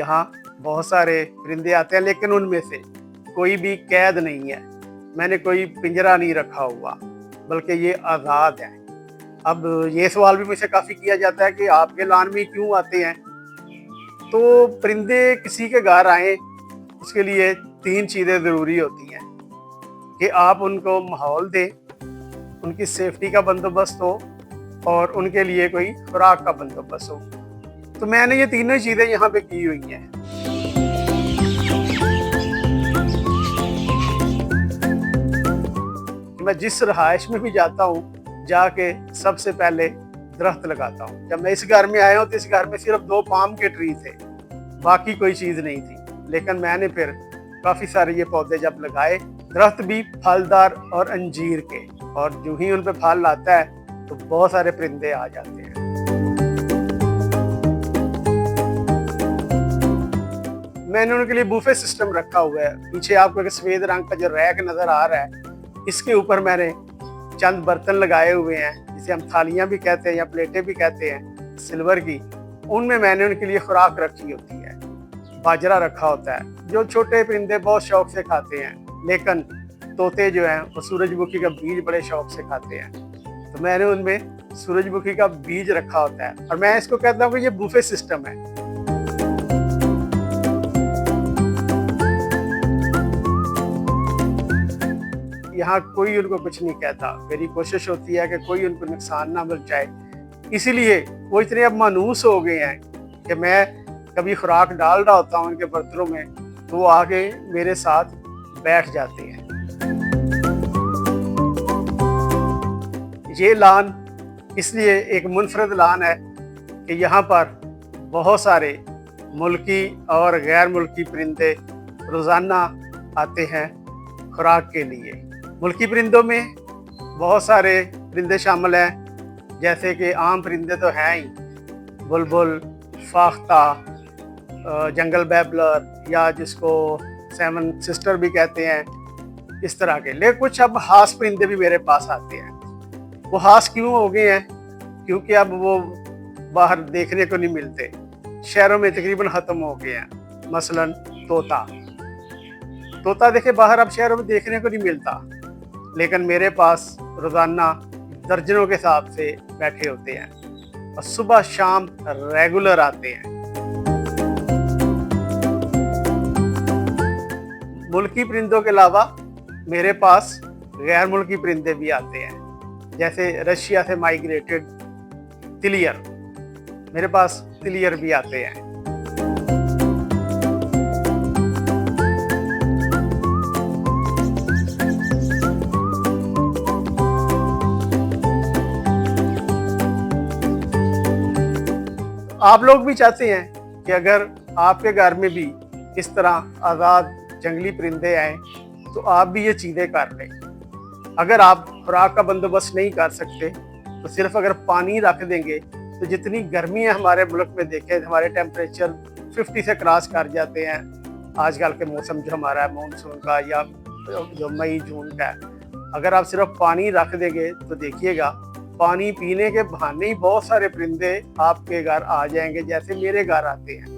यहाँ बहुत सारे परिंदे आते हैं, लेकिन उनमें से कोई भी कैद नहीं है। मैंने कोई पिंजरा नहीं रखा हुआ, बल्कि ये आज़ाद हैं। अब ये सवाल भी मुझसे काफ़ी किया जाता है कि आपके लॉन में क्यों आते हैं? तो परिंदे किसी के घर आएँ, उसके लिए 3 चीज़ें ज़रूरी होती हैं कि आप उनको माहौल दें, उनकी सेफ्टी का बंदोबस्त हो और उनके लिए कोई खुराक का बंदोबस्त हो। तो मैंने ये तीनों चीज़ें यहाँ पे की हुई हैं। मैं जिस रहायश में भी जाता हूँ, जाके सबसे पहले दरख्त लगाता हूँ। जब मैं इस घर में आया हूँ तो इस घर में सिर्फ 2 पाम के ट्री थे, बाकी कोई चीज़ नहीं थी। लेकिन मैंने फिर काफ़ी सारे ये पौधे जब लगाए, दरख्त भी फलदार और अंजीर के, और जो ही उन पे फल आता है तो बहुत सारे परिंदे आ जाते हैं। मैंने उनके लिए बूफे सिस्टम रखा हुआ है। पीछे आपको एक सफेद रंग का जो रैक नजर आ रहा है, इसके ऊपर मैंने चंद बर्तन लगाए हुए हैं, जिसे हम थालियां भी कहते हैं या प्लेटें भी कहते हैं, सिल्वर की। उनमें मैंने उनके लिए खुराक रखी होती है। बाजरा रखा होता है, जो छोटे परिंदे बहुत शौक से खाते हैं, लेकिन तोते जो हैं वो सूरजमुखी का बीज बड़े शौक से खाते हैं। तो मैंने उनमें सूरजमुखी का बीज रखा होता है, और मैं इसको कहता हूँ कि ये बूफे सिस्टम है। यहाँ कोई उनको कुछ नहीं कहता। मेरी कोशिश होती है कि कोई उनको नुकसान ना पहुंचाए। इसीलिए वो इतने अब मानूस हो गए हैं कि मैं कभी खुराक डाल रहा होता हूँ उनके बर्तनों में, तो वो आके मेरे साथ बैठ जाते हैं। ये लान इसलिए एक मुनफरद लान है कि यहाँ पर बहुत सारे मुल्की और गैर मुल्की परिंदे रोज़ाना आते हैं खुराक के लिए। मुल्की परिंदों में बहुत सारे परिंदे शामिल हैं, जैसे कि आम परिंदे तो हैं ही, बुलबुल, फाख्ता, जंगल बैबलर, या जिसको 7 सिस्टर भी कहते हैं, इस तरह के। लेकिन कुछ अब हास परिंदे भी मेरे पास आते हैं। वो हास क्यों हो गए हैं? क्योंकि अब वो बाहर देखने को नहीं मिलते, शहरों में तकरीबन ख़त्म हो गए हैं। मसलन तोता देखे बाहर अब शहरों में देखने को नहीं मिलता, लेकिन मेरे पास रोज़ाना दर्जनों के हिसाब से बैठे होते हैं और सुबह शाम रेगुलर आते हैं। मुल्की परिंदों के अलावा मेरे पास गैर मुल्की परिंदे भी आते हैं, जैसे रशिया से माइग्रेटेड तिलियर। मेरे पास तिलियर भी आते हैं। आप लोग भी चाहते हैं कि अगर आपके घर में भी इस तरह आज़ाद जंगली परिंदे आए, तो आप भी ये चीज़ें कर लें। अगर आप खुराक का बंदोबस्त नहीं कर सकते, तो सिर्फ अगर पानी रख देंगे, तो जितनी गर्मी है हमारे मुल्क में, देखें हमारे टेम्परेचर 50 से क्रॉस कर जाते हैं आजकल के मौसम जो हमारा है मानसून का या जो मई जून का है। अगर आप सिर्फ पानी रख देंगे तो देखिएगा पानी पीने के बहाने ही बहुत सारे परिंदे आपके घर आ जाएंगे, जैसे मेरे घर आते हैं।